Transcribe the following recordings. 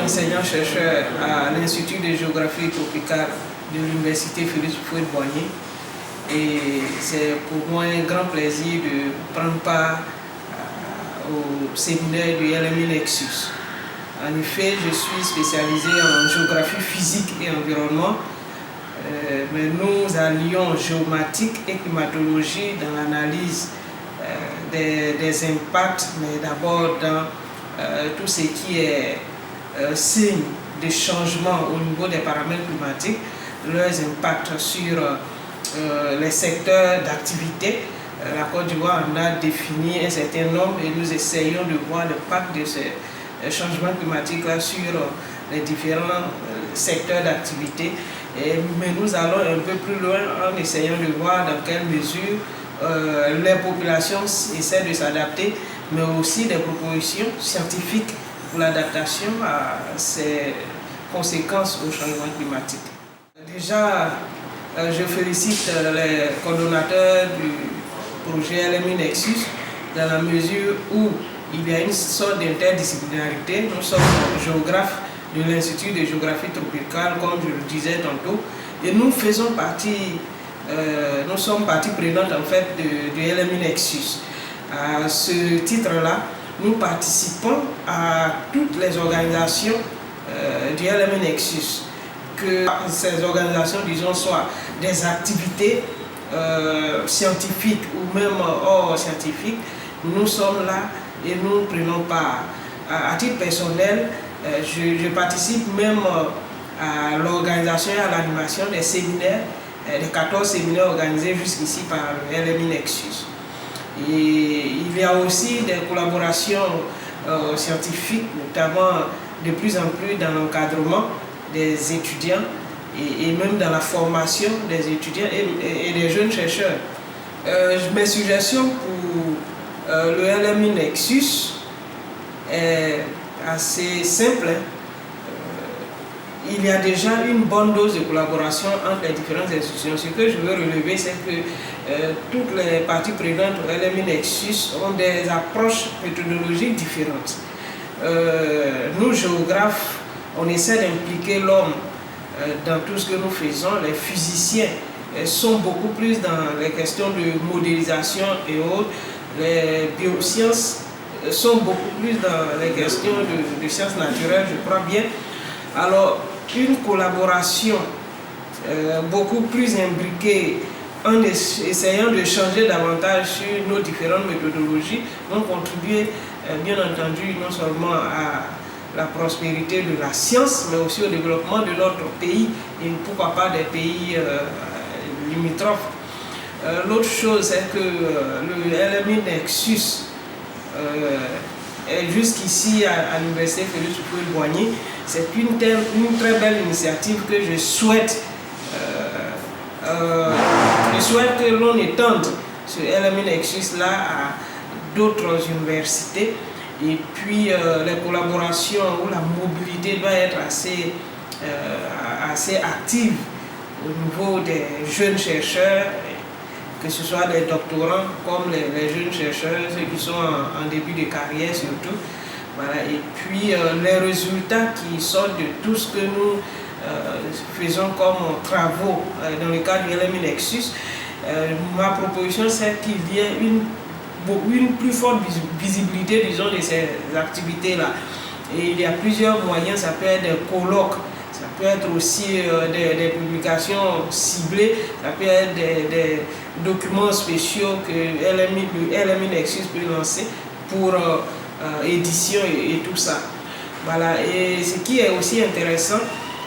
enseignant-chercheur à l'Institut de géographie tropicale de l'Université Félix Houphouët-Boigny. Et c'est pour moi un grand plaisir de prendre part au séminaire du LMI Nexus. En effet, je suis spécialisé en géographie physique et environnement, mais nous allions géomatique et climatologie dans l'analyse des impacts, mais d'abord dans tout ce qui est signe de changement au niveau des paramètres climatiques, leurs impacts sur les secteurs d'activité. La Côte d'Ivoire en a défini un certain nombre et nous essayons de voir l'impact de ces changements climatiques-là sur les différents secteurs d'activité. Mais nous allons un peu plus loin en essayant de voir dans quelle mesure les populations essaient de s'adapter, mais aussi des propositions scientifiques pour l'adaptation à ces conséquences au changement climatique. Déjà, je félicite les coordonnateurs du projet LMI Nexus dans la mesure où il y a une sorte d'interdisciplinarité. Nous sommes géographes de l'Institut de géographie tropicale, comme je le disais tantôt, et nous faisons partie, nous sommes partie prenante en fait du LMI Nexus. À ce titre-là, nous participons à toutes les organisations du LMI Nexus, que ces organisations, disons, soient des activités scientifiques ou même hors scientifiques. Nous sommes là et nous prenons part. À titre personnel, je participe même à l'organisation et à l'animation des séminaires, des 14 séminaires organisés jusqu'ici par le LMI Nexus. Et il y a aussi des collaborations scientifiques, notamment de plus en plus dans l'encadrement des étudiants et même dans la formation des étudiants et des jeunes chercheurs. Mes suggestions pour le LMI Nexus est assez simple. Il y a déjà une bonne dose de collaboration entre les différentes institutions. Ce que je veux relever, c'est que toutes les parties prenantes au LMI Nexus ont des approches méthodologiques différentes. Nous, géographes, on essaie d'impliquer l'homme dans tout ce que nous faisons. Les physiciens sont beaucoup plus dans les questions de modélisation et autres. Les biosciences sont beaucoup plus dans les questions de sciences naturelles, je crois bien. Alors, une collaboration beaucoup plus imbriquée en essayant de changer davantage sur nos différentes méthodologies vont contribuer, bien entendu, non seulement à la prospérité de la science, mais aussi au développement de notre pays et pourquoi pas des pays limitrophes. L'autre chose, c'est que le LMI Nexus est jusqu'ici à l'Université Félix Houphouët-Boigny. C'est une très belle initiative que je souhaite que l'on étende ce LMI Nexus-là à d'autres universités. Et puis les collaborations ou la mobilité doit être assez active au niveau des jeunes chercheurs, que ce soit des doctorants comme les jeunes chercheurs, ceux qui sont en début de carrière surtout. Voilà. Et puis les résultats qui sortent de tout ce que nous faisons comme travaux dans le cadre du LMI Nexus, ma proposition c'est qu'il y ait une plus forte visibilité, disons, de ces activités-là. Et il y a plusieurs moyens, ça peut être des colloques, ça peut être aussi des publications ciblées, ça peut être des documents spéciaux que le LMI Nexus peut lancer pour édition et tout ça. Voilà. Et ce qui est aussi intéressant,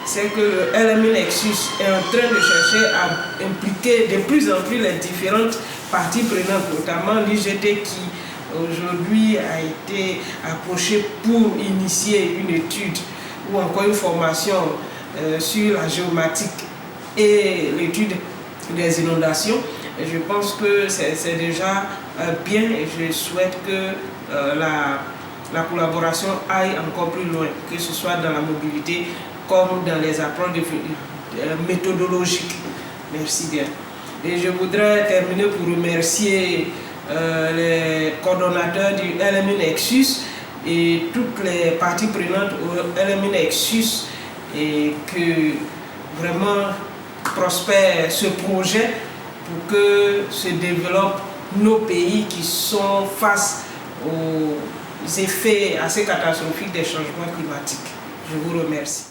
c'est que le LMI Nexus est en train de chercher à impliquer de plus en plus les différentes parties prenantes, notamment l'IGT qui aujourd'hui a été approché pour initier une étude ou encore une formation sur la géomatique et l'étude des inondations. Et je pense que c'est déjà bien et je souhaite que la collaboration aille encore plus loin, que ce soit dans la mobilité comme dans les approches méthodologiques. Merci bien. Et je voudrais terminer pour remercier les coordonnateurs du LMI Nexus et toutes les parties prenantes au LMNexus et que vraiment prospère ce projet pour que se développent nos pays qui sont face aux effets assez catastrophiques des changements climatiques. Je vous remercie.